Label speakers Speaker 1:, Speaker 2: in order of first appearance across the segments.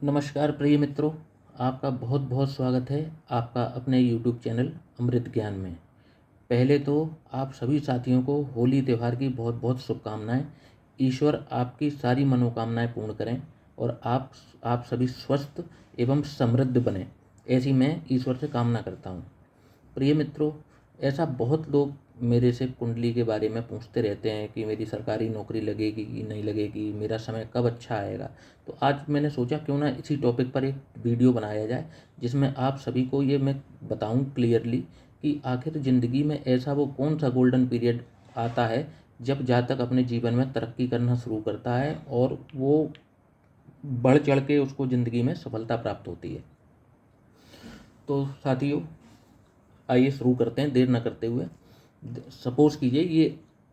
Speaker 1: नमस्कार प्रिय मित्रों, आपका बहुत बहुत स्वागत है आपका अपने YouTube चैनल अमृत ज्ञान में। पहले तो आप सभी साथियों को होली त्यौहार की बहुत बहुत शुभकामनाएं। ईश्वर आपकी सारी मनोकामनाएं पूर्ण करें और आप सभी स्वस्थ एवं समृद्ध बने, ऐसी मैं ईश्वर से कामना करता हूं। प्रिय मित्रों, ऐसा बहुत लोग मेरे से कुंडली के बारे में पूछते रहते हैं कि मेरी सरकारी नौकरी लगेगी कि नहीं लगेगी, मेरा समय कब अच्छा आएगा। तो आज मैंने सोचा क्यों ना इसी टॉपिक पर एक वीडियो बनाया जाए, जिसमें आप सभी को ये मैं बताऊं क्लियरली कि आखिर ज़िंदगी में ऐसा वो कौन सा गोल्डन पीरियड आता है जब जातक अपने जीवन में तरक्की करना शुरू करता है और वो बढ़ चढ़ के उसको ज़िंदगी में सफलता प्राप्त होती है। तो साथियों, आइए शुरू करते हैं देर न करते हुए। सपोज कीजिए ये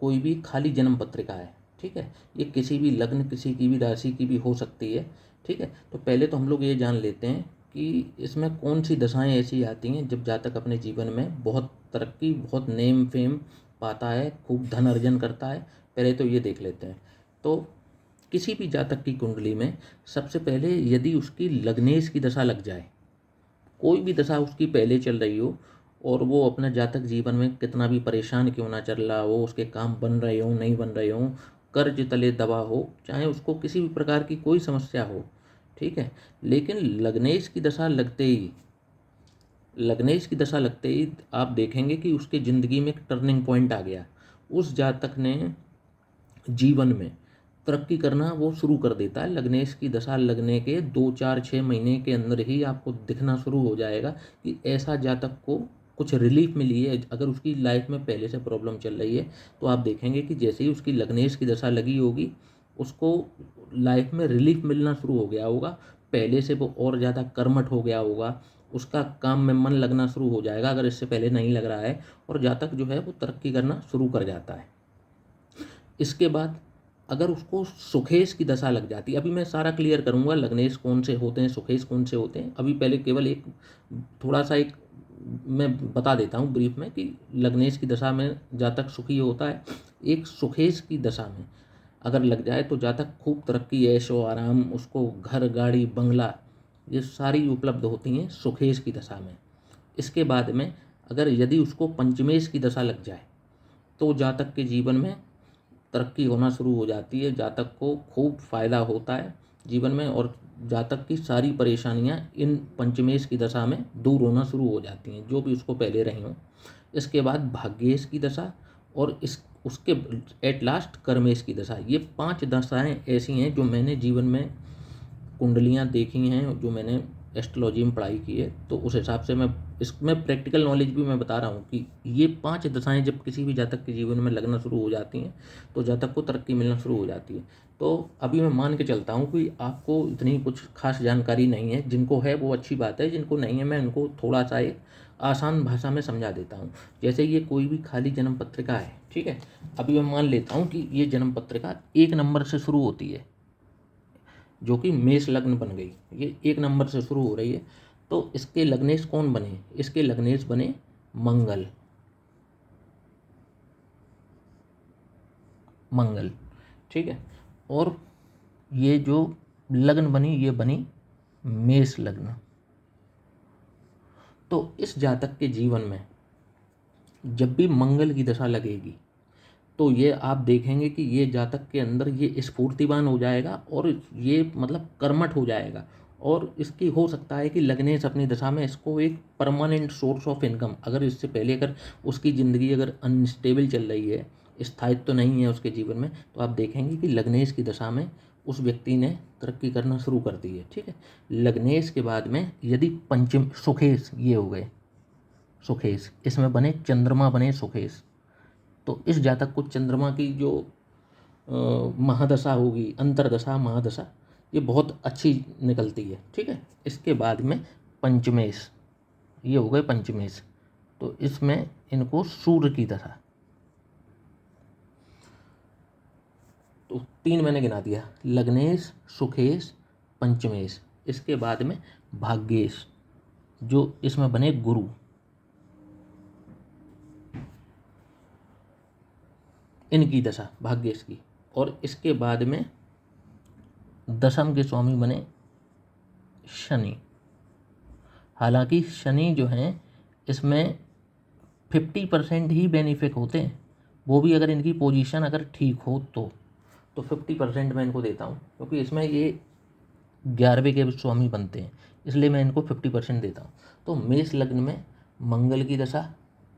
Speaker 1: कोई भी खाली जन्म पत्रिका है, ठीक है। ये किसी भी लग्न, किसी की भी राशि की भी हो सकती है, ठीक है। तो पहले तो हम लोग ये जान लेते हैं कि इसमें कौन सी दशाएं ऐसी आती हैं जब जातक अपने जीवन में बहुत तरक्की, बहुत नेम फेम पाता है, खूब धन अर्जन करता है। पहले तो ये देख लेते हैं। तो किसी भी जातक की कुंडली में सबसे पहले यदि उसकी लग्नेश की दशा लग जाए, कोई भी दशा उसकी पहले चल रही हो और वो अपने जातक जीवन में कितना भी परेशान क्यों ना चल रहा हो, उसके काम बन रहे हो नहीं बन रहे हो, कर्ज तले दबा हो, चाहे उसको किसी भी प्रकार की कोई समस्या हो, ठीक है। लेकिन लग्नेश की दशा लगते ही आप देखेंगे कि उसके ज़िंदगी में एक टर्निंग पॉइंट आ गया। उस जातक ने जीवन में तरक्की करना वो शुरू कर देता है। लग्नेश की दशा लगने के 2 4 6 महीने के अंदर ही आपको दिखना शुरू हो जाएगा कि ऐसा जातक को कुछ रिलीफ मिली है। अगर उसकी लाइफ में पहले से प्रॉब्लम चल रही है तो आप देखेंगे कि जैसे ही उसकी लग्नेश की दशा लगी होगी, उसको लाइफ में रिलीफ मिलना शुरू हो गया होगा। पहले से वो और ज़्यादा कर्मठ हो गया होगा, उसका काम में मन लगना शुरू हो जाएगा अगर इससे पहले नहीं लग रहा है, और जातक जो है वो तरक्की करना शुरू कर जाता है। इसके बाद अगर उसको सुखेश की दशा लग जाती है, अभी मैं सारा क्लियर करूंगा लग्नेश कौन से होते हैं, सुखेश कौन से होते हैं। अभी पहले केवल एक थोड़ा सा एक मैं बता देता हूँ ब्रीफ में कि लग्नेश की दशा में जातक सुखी होता है। एक सुखेश की दशा में अगर लग जाए तो जातक खूब तरक्की, ऐशो आराम, उसको घर गाड़ी बंगला ये सारी उपलब्ध होती हैं सुखेश की दशा में। इसके बाद में अगर यदि उसको पंचमेश की दशा लग जाए तो जातक के जीवन में तरक्की होना शुरू हो जाती है, जातक को खूब फायदा होता है जीवन में, और जातक की सारी परेशानियां इन पंचमेश की दशा में दूर होना शुरू हो जाती हैं, जो भी उसको पहले रही हों। इसके बाद भाग्येश की दशा और इस उसके एट लास्ट कर्मेश की दशा। ये 5 दशाएं ऐसी हैं जो मैंने जीवन में कुंडलियाँ देखी हैं, जो मैंने एस्ट्रोलॉजी में पढ़ाई की है, तो उस हिसाब से मैं इसमें प्रैक्टिकल नॉलेज भी मैं बता रहा हूँ कि ये 5 दशाएं जब किसी भी जातक के जीवन में लगना शुरू हो जाती हैं तो जातक को तरक्की मिलना शुरू हो जाती है। तो अभी मैं मान के चलता हूँ कि आपको इतनी कुछ खास जानकारी नहीं है, जिनको है वो अच्छी बात है, जिनको नहीं है मैं उनको थोड़ा सा एक आसान भाषा में समझा देता हूँ। जैसे ये कोई भी खाली जन्म पत्रिका है, ठीक है। अभी मैं मान लेता हूँ कि ये जन्म पत्रिका 1 नंबर से शुरू होती है, जो कि मेष लग्न बन गई। ये 1 नंबर से शुरू हो रही है, तो इसके लग्नेश कौन बने? इसके लग्नेश बने मंगल। मंगल, ठीक है। और ये जो लग्न बनी ये बनी मेष लग्न। तो इस जातक के जीवन में जब भी मंगल की दशा लगेगी तो ये आप देखेंगे कि ये जातक के अंदर ये स्फूर्तिवान हो जाएगा और ये मतलब कर्मठ हो जाएगा। और इसकी हो सकता है कि लग्नेश अपनी दशा में इसको एक परमानेंट सोर्स ऑफ इनकम, अगर इससे पहले अगर उसकी ज़िंदगी अगर अनस्टेबल चल रही है, स्थायित्व तो नहीं है उसके जीवन में, तो आप देखेंगे कि लग्नेश की दशा में उस व्यक्ति ने तरक्की करना शुरू कर दी है, ठीक है। लग्नेश के बाद में यदि पंचम सुखेश, ये हो गए सुखेश, इसमें बने चंद्रमा, बने सुखेश, तो इस जातक को चंद्रमा की जो महादशा होगी, अंतरदशा महादशा, ये बहुत अच्छी निकलती है, ठीक है। इसके बाद में पंचमेश, ये हो गए पंचमेश, तो इसमें इनको सूर्य की दशा। तो 3 मैंने गिना दिया, लग्नेश, सुखेश, पंचमेश। इसके बाद में भाग्येश, जो इसमें बने गुरु। इनकी दशा भाग्येश की। और इसके बाद में दशम के स्वामी बने शनि। हालांकि शनि जो हैं इसमें 50% ही बेनिफिट होते हैं, वो भी अगर इनकी पोजीशन अगर ठीक हो तो 50% मैं इनको देता हूँ, क्योंकि इसमें ये 11वें के स्वामी बनते हैं, इसलिए मैं इनको 50% देता हूँ। तो मेष लग्न में मंगल की दशा,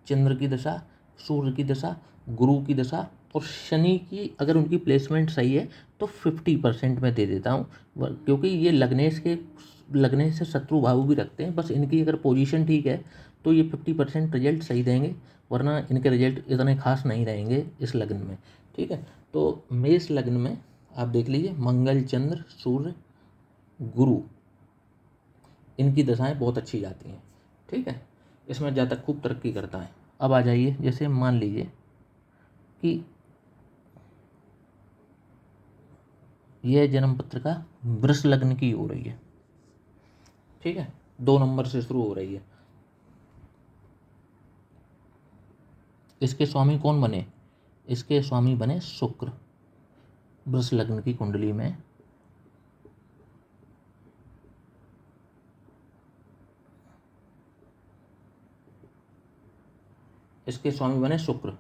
Speaker 1: चंद्र की दशा, सूर्य की दशा, गुरु की दशा और शनि की अगर उनकी प्लेसमेंट सही है तो 50% मैं दे देता हूँ, क्योंकि ये लग्नेश से शत्रु भाव भी रखते हैं। बस इनकी अगर पोजीशन ठीक है तो ये 50% रिजल्ट सही देंगे, वरना इनके रिजल्ट इतने खास नहीं रहेंगे इस लग्न में। ठीक है, तो मेष लग्न में आप देख लीजिए मंगल, चंद्र, सूर्य, गुरु, इनकी दशाएं बहुत अच्छी जाती हैं। ठीक है, इसमें जातक खूब तरक्की करता है। अब आ जाइए, जैसे मान लीजिए कि यह जन्म पत्रिका वृष लग्न की हो रही है। ठीक है, 2 नंबर से शुरू हो रही है। इसके स्वामी कौन बने? इसके स्वामी बने शुक्र। वृष लग्न की कुंडली में इसके स्वामी बने शुक्र।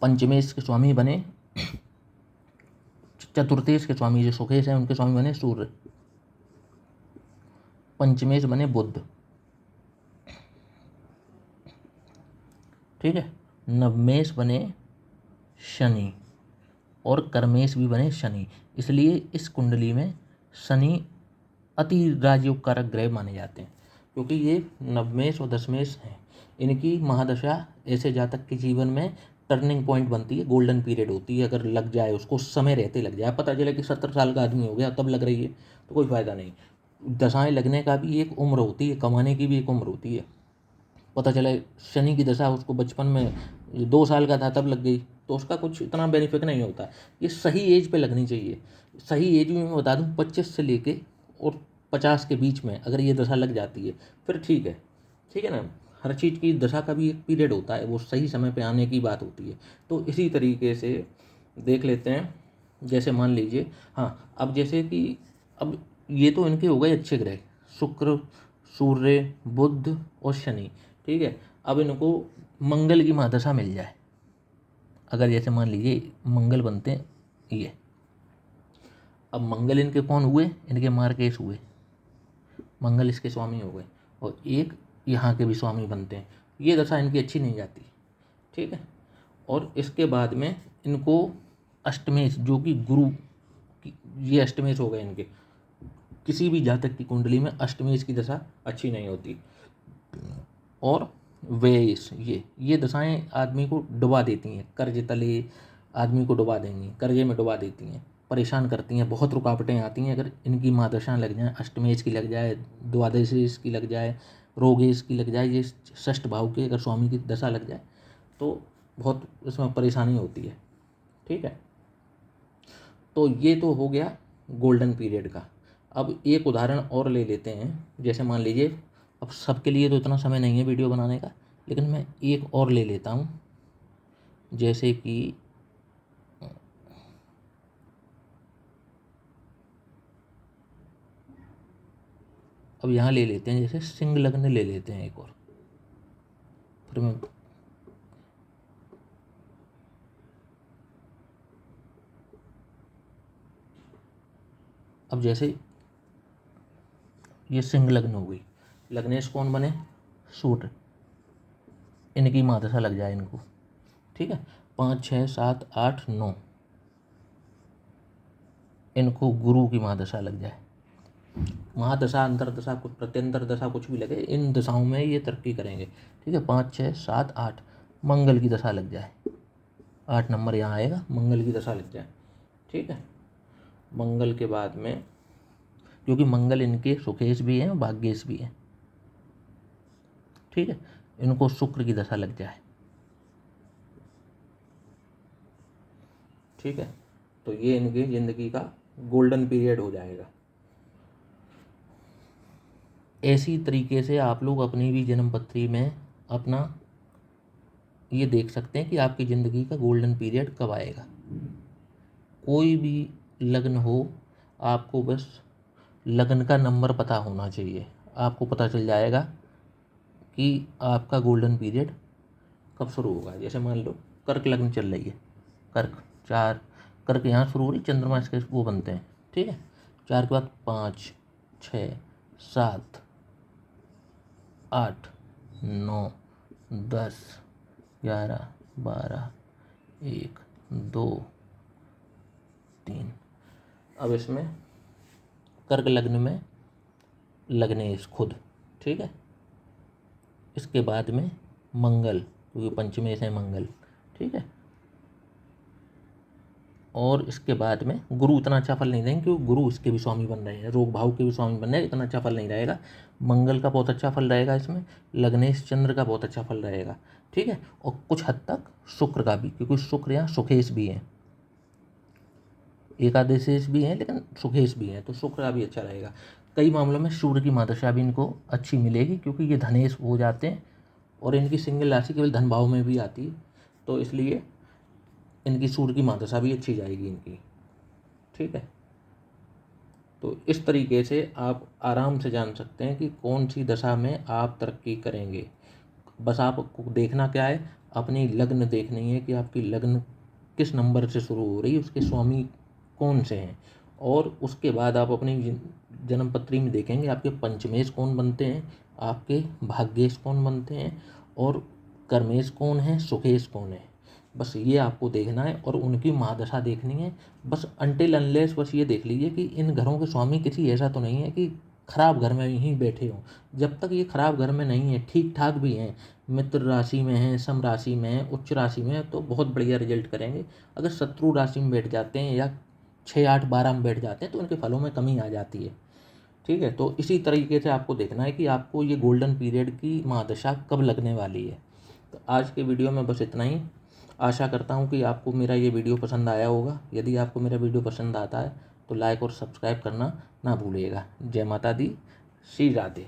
Speaker 1: पंचमेश के स्वामी बने, चतुर्थेश के स्वामी जो सुखेश हैं उनके स्वामी बने सूर्य। पंचमेश बने बुध। ठीक है, नवमेश बने शनि और कर्मेश भी बने शनि। इसलिए इस कुंडली में शनि अति राजयोग कारक ग्रह माने जाते हैं, क्योंकि ये नवमेश और दशमेश हैं। इनकी महादशा ऐसे जातक के जीवन में टर्निंग पॉइंट बनती है, गोल्डन पीरियड होती है। अगर लग जाए, उसको समय रहते लग जाए, पता चले कि 70 साल का आदमी हो गया तब लग रही है तो कोई फ़ायदा नहीं। दशाएं लगने का भी एक उम्र होती है, कमाने की भी एक उम्र होती है। पता चले शनि की दशा उसको बचपन में 2 साल का था तब लग गई तो उसका कुछ इतना बेनिफिट नहीं होता। ये सही एज पे लगनी चाहिए। सही एज में मैं बता दूं 25 से लेके और 50 के बीच में अगर ये दशा लग जाती है फिर ठीक है। ठीक है ना, हर चीज़ की दशा का भी एक पीरियड होता है, वो सही समय पे आने की बात होती है। तो इसी तरीके से देख लेते हैं। जैसे मान लीजिए, हाँ, अब जैसे कि अब ये तो इनके हो गए अच्छे ग्रह, शुक्र, सूर्य, बुध और शनि। ठीक है, अब इनको मंगल की महादशा मिल जाए, अगर जैसे मान लीजिए मंगल बनते हैं ये, अब मंगल इनके कौन हुए? इनके मार्केश हुए, मंगल इसके स्वामी हो गए और एक यहाँ के भी स्वामी बनते हैं। ये दशा इनकी अच्छी नहीं जाती। ठीक है, और इसके बाद में इनको अष्टमेश, जो कि गुरु ये अष्टमेश हो गए इनके। किसी भी जातक की कुंडली में अष्टमेश की दशा अच्छी नहीं होती। और व्ययेश, ये दशाएं आदमी को डुबा देती हैं, कर्ज तले आदमी को डुबा देंगी, कर्जे में डुबा देती हैं, परेशान करती हैं, बहुत रुकावटें आती हैं। अगर इनकी महादशा लग जाए, अष्टमेश की लग जाए, द्वादशेश की लग जाए, रोगेश की लग जाए, ये षष्ठ भाव के अगर स्वामी की दशा लग जाए तो बहुत इसमें परेशानी होती है। ठीक है, तो ये तो हो गया गोल्डन पीरियड का। अब एक उदाहरण और ले लेते हैं। जैसे मान लीजिए, अब सबके लिए तो इतना समय नहीं है वीडियो बनाने का, लेकिन मैं एक और ले लेता हूँ। जैसे कि अब यहाँ ले लेते हैं, जैसे सिंह लग्न ले लेते हैं एक और, फिर मैं अब जैसे ये सिंह लग्न हो गई, लग्नेश कौन बने? सूर्य। इनकी महादशा लग जाए इनको। ठीक है, 5, 6, 7, 8, 9 इनको गुरु की महादशा लग जाए। महादशा, अंतरदशा, कुछ प्रत्यंतर दशा कुछ भी लगे, इन दशाओं में ये तरक्की करेंगे। ठीक है, 5, 6, 7, 8 मंगल की दशा लग जाए, 8 नंबर यहाँ आएगा, मंगल की दशा लग जाए। ठीक है, मंगल के बाद में, क्योंकि मंगल इनके सुखेश भी हैं और भाग्येश भी हैं। ठीक है, इनको शुक्र की दशा लग जाए। ठीक है, तो ये इनकी जिंदगी का गोल्डन पीरियड हो जाएगा। ऐसी तरीके से आप लोग अपनी भी जन्मपत्री में अपना ये देख सकते हैं कि आपकी ज़िंदगी का गोल्डन पीरियड कब आएगा। कोई भी लग्न हो, आपको बस लग्न का नंबर पता होना चाहिए। आपको पता चल जाएगा कि आपका गोल्डन पीरियड कब शुरू होगा। जैसे मान लो कर्क लग्न चल रही है, कर्क 4, कर्क यहाँ शुरू हो रही, चंद्रमा के वो बनते हैं, ठीक है। 4 के बाद 5, 6, 7, 8, 9, 10, 11, 12, 1, 2, 3। अब इसमें कर्क लग्न में लग्नेश खुद, ठीक है। इसके बाद में मंगल, क्योंकि पंचमेश है मंगल, ठीक है। और इसके बाद में गुरु इतना अच्छा फल नहीं देंगे, क्योंकि गुरु इसके भी स्वामी बन रहे हैं, रोग भाव के भी स्वामी बन रहे हैं, इतना अच्छा फल नहीं रहेगा। मंगल का बहुत अच्छा फल रहेगा इसमें, लग्नेश चंद्र का बहुत अच्छा फल रहेगा, ठीक है। और कुछ हद तक शुक्र का भी, क्योंकि शुक्र यहाँ सुखेश भी हैं, एकादशेश भी हैं लेकिन सुखेश भी हैं, तो शुक्र का भी अच्छा रहेगा। कई मामलों में सूर्य की महादशा भी इनको अच्छी मिलेगी, क्योंकि ये धनेश हो जाते हैं और इनकी सिंगल राशि केवल धन भाव में भी आती है, तो इसलिए इनकी सूर्य की महादशा भी अच्छी जाएगी इनकी, ठीक है। तो इस तरीके से आप आराम से जान सकते हैं कि कौन सी दशा में आप तरक्की करेंगे। बस आपको देखना क्या है, अपनी लग्न देखनी है कि आपकी लग्न किस नंबर से शुरू हो रही है, उसके स्वामी कौन से हैं, और उसके बाद आप अपनी जन्म पत्री में देखेंगे आपके पंचमेश कौन बनते हैं, आपके भाग्येश कौन बनते हैं, और कर्मेश कौन है, सुखेश कौन है। बस ये आपको देखना है और उनकी महादशा देखनी है। बस अनटिल अनलेस बस ये देख लीजिए कि इन घरों के स्वामी किसी ऐसा तो नहीं है कि खराब घर में ही बैठे हों। जब तक ये खराब घर में नहीं है, ठीक ठाक भी हैं, मित्र राशि में हैं, सम राशि में हैं, उच्च राशि में हैं, तो बहुत बढ़िया रिजल्ट करेंगे। अगर शत्रु राशि में बैठ जाते हैं या 6, 8, 12 में बैठ जाते हैं तो इनके फलों में कमी आ जाती है, ठीक है। तो इसी तरीके से आपको देखना है कि आपको ये गोल्डन पीरियड की महादशा कब लगने वाली है। तो आज के वीडियो में बस इतना ही। आशा करता हूँ कि आपको मेरा ये वीडियो पसंद आया होगा। यदि आपको मेरा वीडियो पसंद आता है तो लाइक और सब्सक्राइब करना ना भूलिएगा। जय माता दी, श्री राधे।